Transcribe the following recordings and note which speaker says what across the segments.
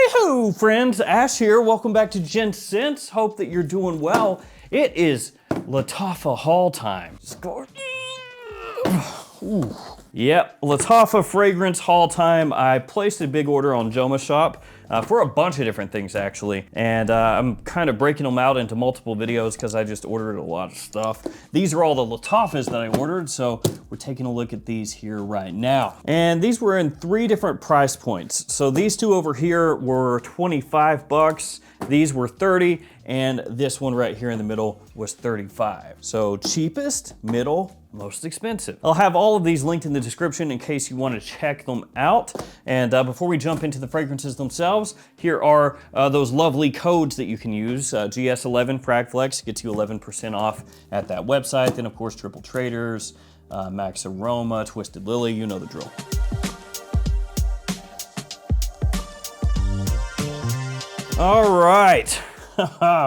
Speaker 1: Hey-ho, friends, Ash here. Welcome back to Gents. Hope that you're doing well. It is Lattafa haul time. Ooh. Yep, Lattafa fragrance haul time. I placed a big order on Joma Shop for a bunch of different things actually, and I'm kind of breaking them out into multiple videos because I just ordered a lot of stuff. These are all the Lattafas that I ordered, so we're taking a look at these here right now. And these were in 3 different price points. So these 2 over here were 25 bucks. These were 30, and this one right here in the middle was 35. So cheapest, middle, most expensive. I'll have all of these linked in the description in case you want to check them out. And before we jump into the fragrances themselves, here are those lovely codes that you can use. GS11 FragFlex gets you 11% off at that website. Then of course, Triple Traders, Max Aroma, Twisted Lily, you know the drill. All right,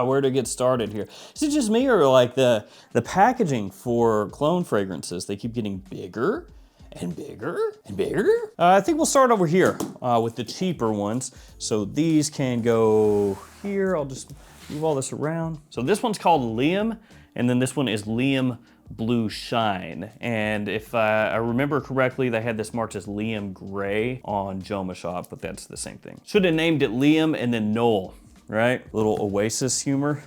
Speaker 1: where to get started here? Is it just me or like the packaging for cologne fragrances, they keep getting bigger and bigger and bigger? I think we'll start over here with the cheaper ones. So these can go here. I'll just move all this around. So this one's called Liam, and then this one is Liam Blue Shine. And if I remember correctly, they had this marked as Liam Gray on Joma Shop, but that's the same thing. Should have named it Liam and then Noel, right? Little Oasis humor.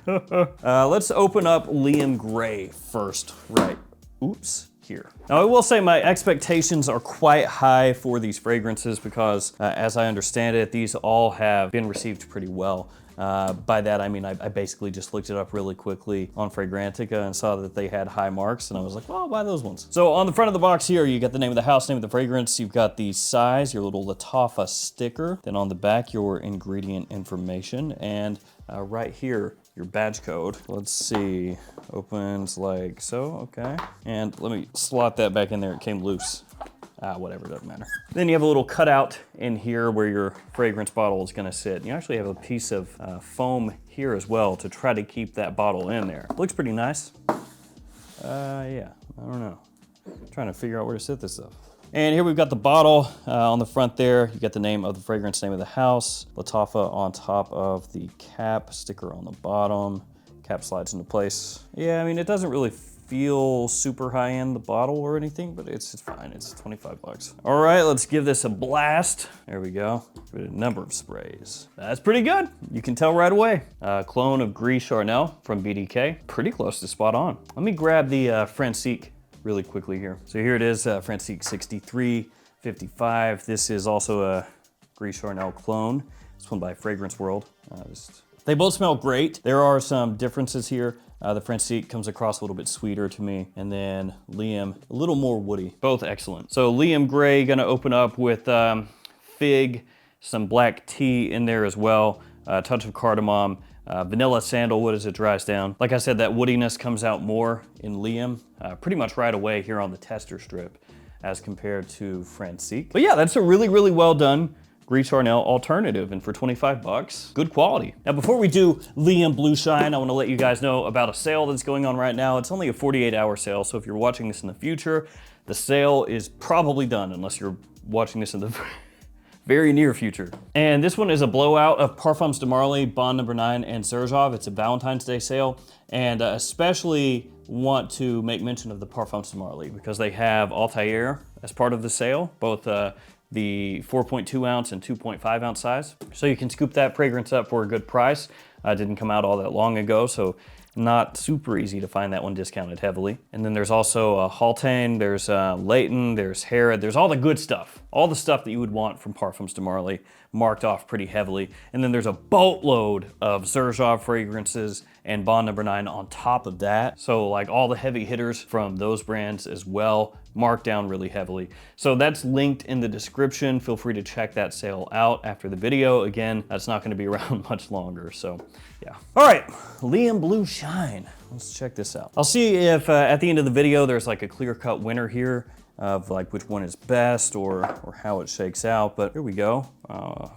Speaker 1: Let's open up Liam Gray first, right? Oops, here. Now I will say my expectations are quite high for these fragrances because as I understand it, these all have been received pretty well. By that I mean I basically just looked it up really quickly on Fragrantica and saw that they had high marks, and I was like, well, I'll buy those ones. So on the front of the box here, you got the name of the house, name of the fragrance, you've got the size, your little Lattafa sticker, then on the back your ingredient information, and right here your badge code. Let's see, opens like so, okay. And let me slot that back in there, it came loose. Whatever, doesn't matter. Then you have a little cutout in here where your fragrance bottle is gonna sit. You actually have a piece of foam here as well to try to keep that bottle in there. Looks pretty nice. Yeah, I don't know. I'm trying to figure out where to sit this stuff. And here we've got the bottle on the front there. You got the name of the fragrance, name of the house, Lattafa on top of the cap, sticker on the bottom. Cap slides into place. Yeah, I mean, it doesn't really feel super high-end, the bottle or anything, but it's fine. It's 25 bucks. All right, let's give this a blast. There we go. Give it a number of sprays. That's pretty good. You can tell right away. Clone of Gris Charnel from BDK. Pretty close to spot on. Let me grab the Francique really quickly here. So here it is, Francique 6355. This is also a Gris Charnel clone. This one by Fragrance World. They both smell great. There are some differences here. The Francique comes across a little bit sweeter to me, and then Liam, a little more woody. Both excellent. So Liam Gray, gonna open up with fig, some black tea in there as well, a touch of cardamom, vanilla sandalwood as it dries down. Like I said, that woodiness comes out more in Liam, pretty much right away here on the tester strip as compared to Francique. But yeah, that's a really, really well done Gris Charnel alternative, and for 25 bucks, good quality. Now, before we do Liam Blue Shine, I wanna let you guys know about a sale that's going on right now. It's only a 48-hour sale, so if you're watching this in the future, the sale is probably done, unless you're watching this in the very near future. And this one is a blowout of Parfums de Marly, Bond No. 9, and Xerjoff. It's a Valentine's Day sale, and especially want to make mention of the Parfums de Marly because they have Altair as part of the sale, both the 4.2 ounce and 2.5 ounce size. So you can scoop that fragrance up for a good price. Didn't come out all that long ago, so not super easy to find that one discounted heavily. And then there's also Haultain, there's Leighton, there's Harrod, there's all the good stuff. All the stuff that you would want from Parfums de Marly, marked off pretty heavily. And then there's a boatload of Xerjoff fragrances and Bond No. 9 on top of that. So like all the heavy hitters from those brands as well, marked down really heavily. So that's linked in the description. Feel free to check that sale out after the video. Again, that's not gonna be around much longer, so yeah. All right, Liam Blue Shine. Let's check this out. I'll see if at the end of the video, there's like a clear-cut winner here of like which one is best or how it shakes out, but here we go.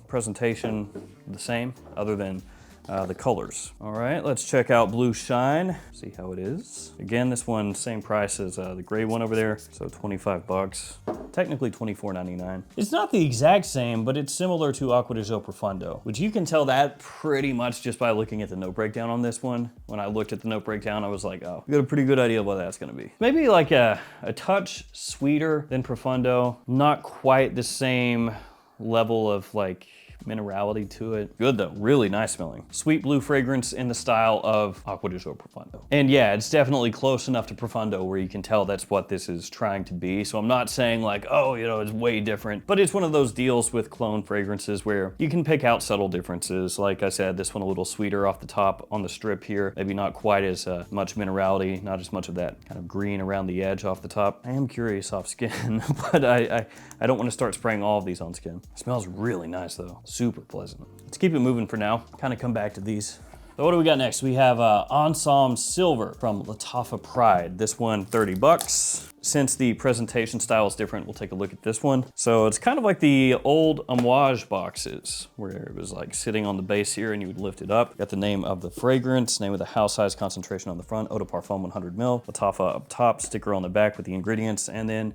Speaker 1: Presentation the same, other than the colors. All right, let's check out Blue Shine, see how it is. Again, this one, same price as the gray one over there, so 25 bucks. technically $24.99. It's not the exact same, but it's similar to Acqua di Gio Profondo, which you can tell that pretty much just by looking at the note breakdown on this one. When I looked at the note breakdown, I was like, oh, I got a pretty good idea of what that's gonna be. Maybe like a touch sweeter than Profondo, not quite the same level of like minerality to it. Good though, really nice smelling. Sweet blue fragrance in the style of Acqua di Gio Profondo. And yeah, it's definitely close enough to Profondo where you can tell that's what this is trying to be. So I'm not saying like, oh, you know, it's way different, but it's one of those deals with clone fragrances where you can pick out subtle differences. Like I said, this one a little sweeter off the top on the strip here. Maybe not quite as much minerality, not as much of that kind of green around the edge off the top. I am curious off skin, but I don't want to start spraying all of these on skin. It smells really nice though. Super pleasant. Let's keep it moving for now. Kind of come back to these. So what do we got next? We have Ensemble Silver from Lattafa Pride. This one, 30 bucks. Since the presentation style is different, we'll take a look at this one. So it's kind of like the old Amouage boxes where it was like sitting on the base here and you would lift it up. Got the name of the fragrance, name of the house size, concentration on the front, eau de parfum 100 ml, Lattafa up top, sticker on the back with the ingredients, and then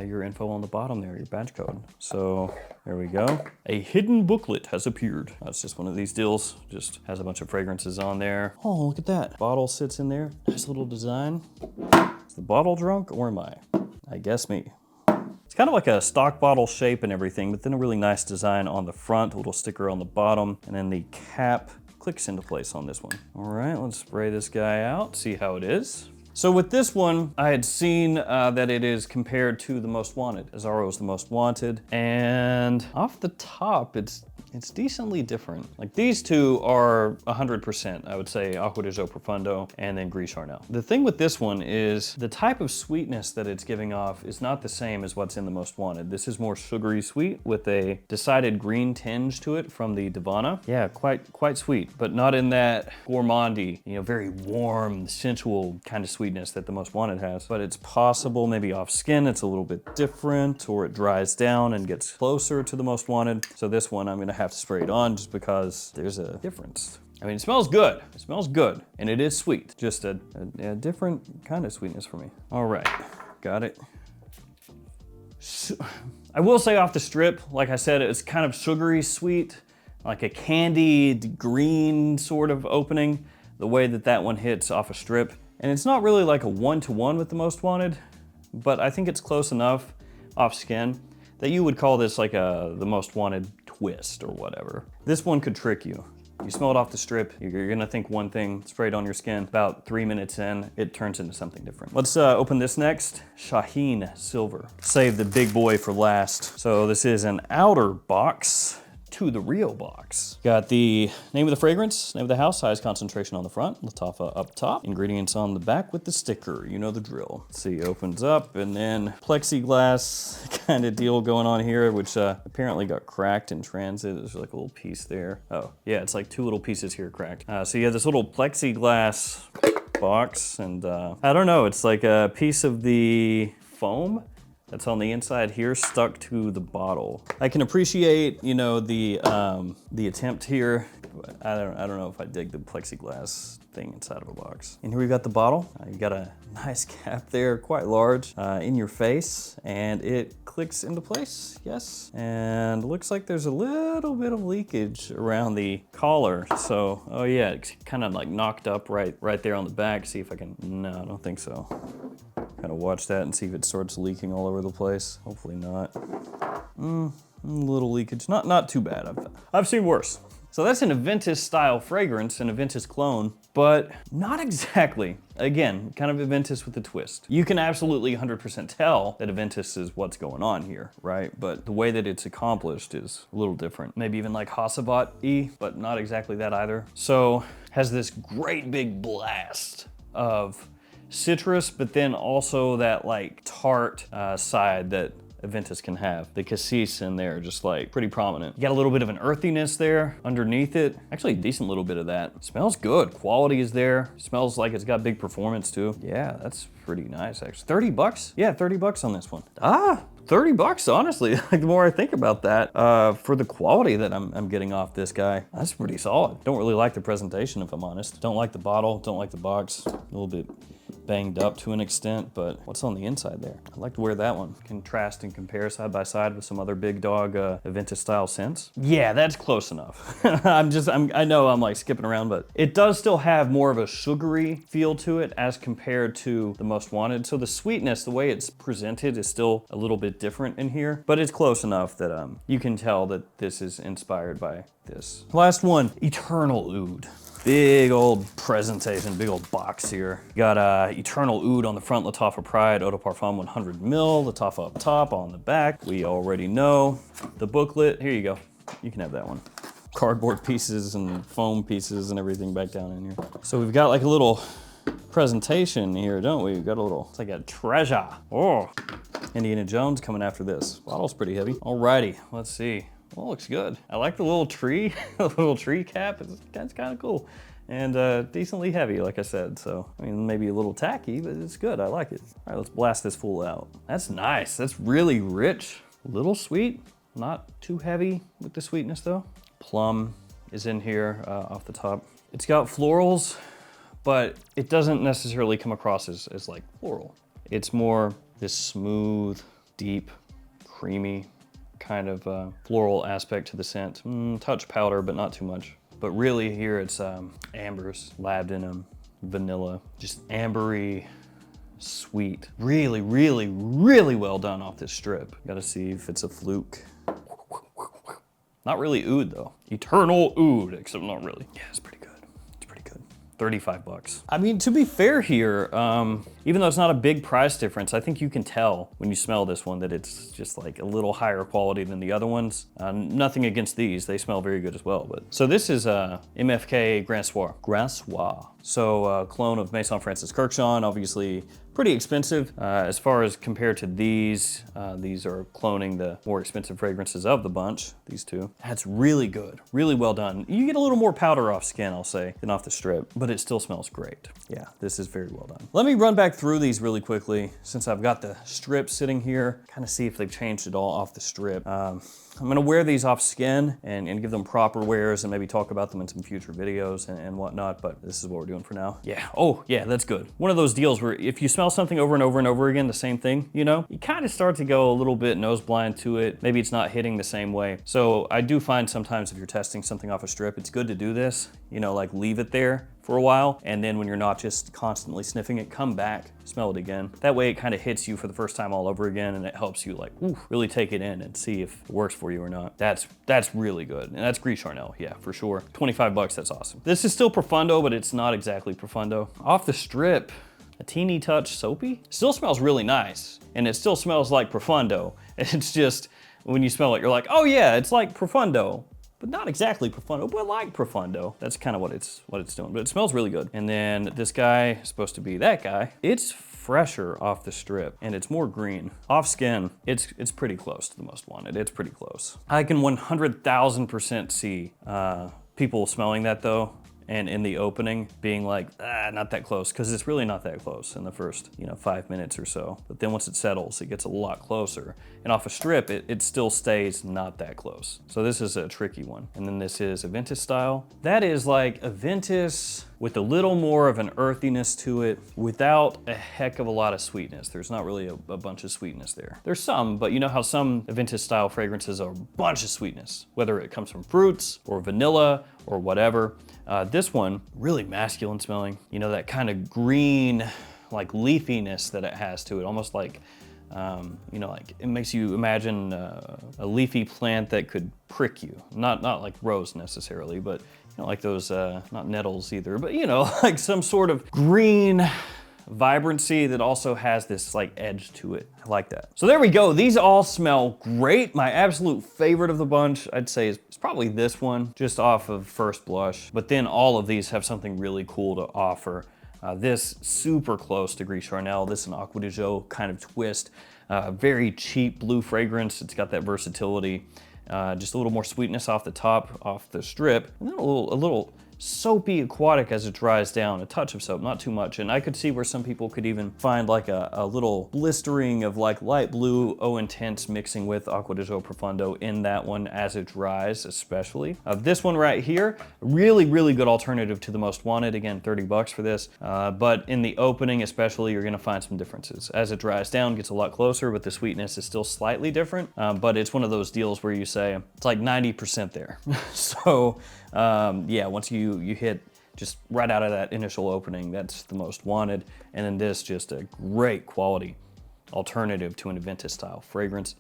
Speaker 1: your info on the bottom there, your badge code. So there we go. A hidden booklet has appeared. That's just one of these deals. Just has a bunch of fragrances on there. Oh, look at that. Bottle sits in there. Nice little design. Is the bottle drunk or am I? I guess me. It's kind of like a stock bottle shape and everything, but then a really nice design on the front, a little sticker on the bottom, and then the cap clicks into place on this one. All right, let's spray this guy out, see how it is. So with this one, I had seen that it is compared to the Most Wanted. Azzaro is the Most Wanted, and off the top, it's decently different. Like these two are 100%, I would say, Acqua di Gio Profondo and then Gris Charnel. The thing with this one is the type of sweetness that it's giving off is not the same as what's in the Most Wanted. This is more sugary sweet with a decided green tinge to it from the Divana. Yeah, quite sweet, but not in that gourmandy, you know, very warm, sensual kind of sweetness that the Most Wanted has. But it's possible maybe off skin it's a little bit different, or it dries down and gets closer to the Most Wanted. So this one I'm gonna have to spray it on just because there's a difference. I mean, it smells good. It smells good, and it is sweet. Just a different kind of sweetness for me. All right, got it. So, I will say off the strip, like I said, it's kind of sugary sweet, like a candied green sort of opening, the way that that one hits off a strip. And it's not really like a one-to-one with the Most Wanted, but I think it's close enough off skin that you would call this like the Most Wanted twist or whatever. This one could trick you. You smell it off the strip, you're gonna think one thing, spray it on your skin. About 3 minutes in, it turns into something different. Let's open this next. Shaheen Silver. Save the big boy for last. So this is an outer box to the real box. Got the name of the fragrance, name of the house, size, concentration on the front, Lattafa up top, ingredients on the back with the sticker, you know the drill. Let's see, opens up, and then plexiglass kind of deal going on here, which apparently got cracked in transit. There's like a little piece there. Oh, yeah, it's like two little pieces here cracked. So you have this little plexiglass box, and I don't know, it's like a piece of the foam that's on the inside here stuck to the bottle. I can appreciate, you know, the attempt here, but I don't know if I dig the plexiglass thing inside of a box. And here we've got the bottle. You got a nice cap there, quite large, in your face, and it clicks into place, yes. And looks like there's a little bit of leakage around the collar. So, oh yeah, it's kind of like knocked up right there on the back. See if I can, no, I don't think so. Kind of watch that and see if it starts leaking all over the place. Hopefully not. A little leakage, not too bad. I've seen worse. So that's an Aventus style fragrance, an Aventus clone, but not exactly. Again, kind of Aventus with a twist. You can absolutely 100% tell that Aventus is what's going on here, right? But the way that it's accomplished is a little different. Maybe even like Hasselblad-y, but not exactly that either. So has this great big blast of citrus, but then also that like tart side that Aventus can have. The cassis in there, just like pretty prominent. You got a little bit of an earthiness there underneath it. Actually a decent little bit of that. Smells good, quality is there. Smells like it's got big performance too. Yeah, that's pretty nice actually. 30 bucks? Yeah, 30 bucks on this one. 30 bucks, honestly. Like the more I think about that, for the quality that I'm getting off this guy, that's pretty solid. Don't really like the presentation if I'm honest. Don't like the bottle, don't like the box. A little bit banged up to an extent, but what's on the inside there? I'd like to wear that one. Contrast and compare side by side with some other big dog Aventus style scents. Yeah, that's close enough. I know I'm like skipping around, but it does still have more of a sugary feel to it as compared to the Most Wanted. So the sweetness, the way it's presented is still a little bit different in here, but it's close enough that you can tell that this is inspired by this. Last one, Eternal Oud. Big old presentation, big old box here. Got Eternal Oud on the front, Lattafa Pride, Eau de Parfum 100 ml, Lattafa up top, on the back. We already know the booklet. Here you go. You can have that one. Cardboard pieces and foam pieces and everything back down in here. So we've got like a little presentation here, don't we? We've got a little, it's like a treasure. Oh, Indiana Jones coming after this. Bottle's pretty heavy. Alrighty, let's see. Well, looks good. I like the little tree, the little tree cap. It's kind of cool. And decently heavy, like I said. So, I mean, maybe a little tacky, but it's good. I like it. All right, let's blast this fool out. That's nice. That's really rich. A little sweet. Not too heavy with the sweetness, though. Plum is in here off the top. It's got florals, but it doesn't necessarily come across as like floral. It's more this smooth, deep, creamy kind of floral aspect to the scent. Touch powder, but not too much. But really here it's ambers, labdanum, vanilla, just ambery, sweet. Really, really, really well done off this strip. Gotta see if it's a fluke. Not really oud though. Eternal Oud, except not really. Yeah, it's pretty good. It's pretty good. 35 bucks. I mean, to be fair here, even though it's not a big price difference, I think you can tell when you smell this one that it's just like a little higher quality than the other ones. Nothing against these, they smell very good as well. But so this is MFK Grand Soir. Grand Soir. So clone of Maison Francis Kurkdjian, obviously pretty expensive. As far as compared to these are cloning the more expensive fragrances of the bunch, these two. That's really good, really well done. You get a little more powder off skin, I'll say, than off the strip, but it still smells great. Yeah, this is very well done. Let me run back through these really quickly since I've got the strip sitting here, kind of see if they've changed it all off the strip. I'm gonna wear these off skin and give them proper wears and maybe talk about them in some future videos and whatnot, but this is what we're doing for now. Yeah, oh yeah, that's good. One of those deals where if you smell something over and over and over again, the same thing, you know, you kind of start to go a little bit nose blind to it. Maybe it's not hitting the same way. So I do find sometimes if you're testing something off a strip, it's good to do this, you know, like leave it there for a while, and then when you're not just constantly sniffing it, come back, smell it again. That way it kind of hits you for the first time all over again, and it helps you like, ooh, really take it in and see if it works for you or not. That's really good, and that's Gris Charnel, yeah, for sure. 25 bucks, that's awesome. This is still Profundo, but it's not exactly Profundo. Off the strip, a teeny touch soapy. Still smells really nice, and it still smells like Profundo. It's just, when you smell it, you're like, oh yeah, it's like Profundo. But not exactly Profundo, but like Profundo. That's kind of what it's doing, but it smells really good. And then this guy is supposed to be that guy. It's fresher off the strip and it's more green. Off skin, it's pretty close to the Most Wanted. It's pretty close. I can 100,000% see people smelling that though, and in the opening being like, not that close, because it's really not that close in the first, 5 minutes or so. But then once it settles, it gets a lot closer. And off a strip, it still stays not that close. So this is a tricky one. And then this is Aventus style. That is like Aventus with a little more of an earthiness to it without a heck of a lot of sweetness. There's not really a bunch of sweetness there. There's some, but you know how some Aventus style fragrances are a bunch of sweetness, whether it comes from fruits or vanilla or whatever. This one, really masculine smelling. You know, that kind of green, like leafiness that it has to it, almost like, like it makes you imagine a leafy plant that could prick you. Not like rose necessarily, but like those, not nettles either, but like some sort of green vibrancy that also has this like edge to it. I like that. So there we go. These all smell great. My absolute favorite of the bunch, I'd say, is probably this one, just off of first blush. But then all of these have something really cool to offer. This super close to Gris Charnel. This is an Aqua de Jo kind of twist. Very cheap blue fragrance. It's got that versatility. Just a little more sweetness off the top, off the strip, and then a little soapy aquatic as it dries down. A touch of soap, not too much. And I could see where some people could even find like a little blistering of like light blue O Intense mixing with Acqua di Gio Profondo in that one as it dries, especially. This one right here, really, really good alternative to the Most Wanted. Again, 30 bucks for this. But in the opening especially, you're gonna find some differences. As it dries down, gets a lot closer, but the sweetness is still slightly different. But it's one of those deals where you say, it's like 90% there. So yeah, once you hit just right out of that initial opening, that's the Most Wanted. And then this, just a great quality alternative to an Aventus style fragrance.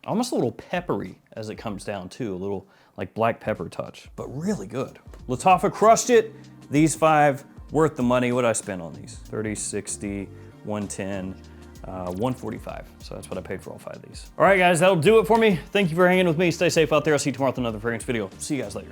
Speaker 1: Almost a little peppery as it comes down too, a little like black pepper touch, but really good. Lattafa crushed it. These 5, worth the money. What did I spend on these? 30, 60, 110, 145. So that's what I paid for all 5 of these. All right, guys, that'll do it for me. Thank you for hanging with me. Stay safe out there. I'll see you tomorrow with another fragrance video. See you guys later.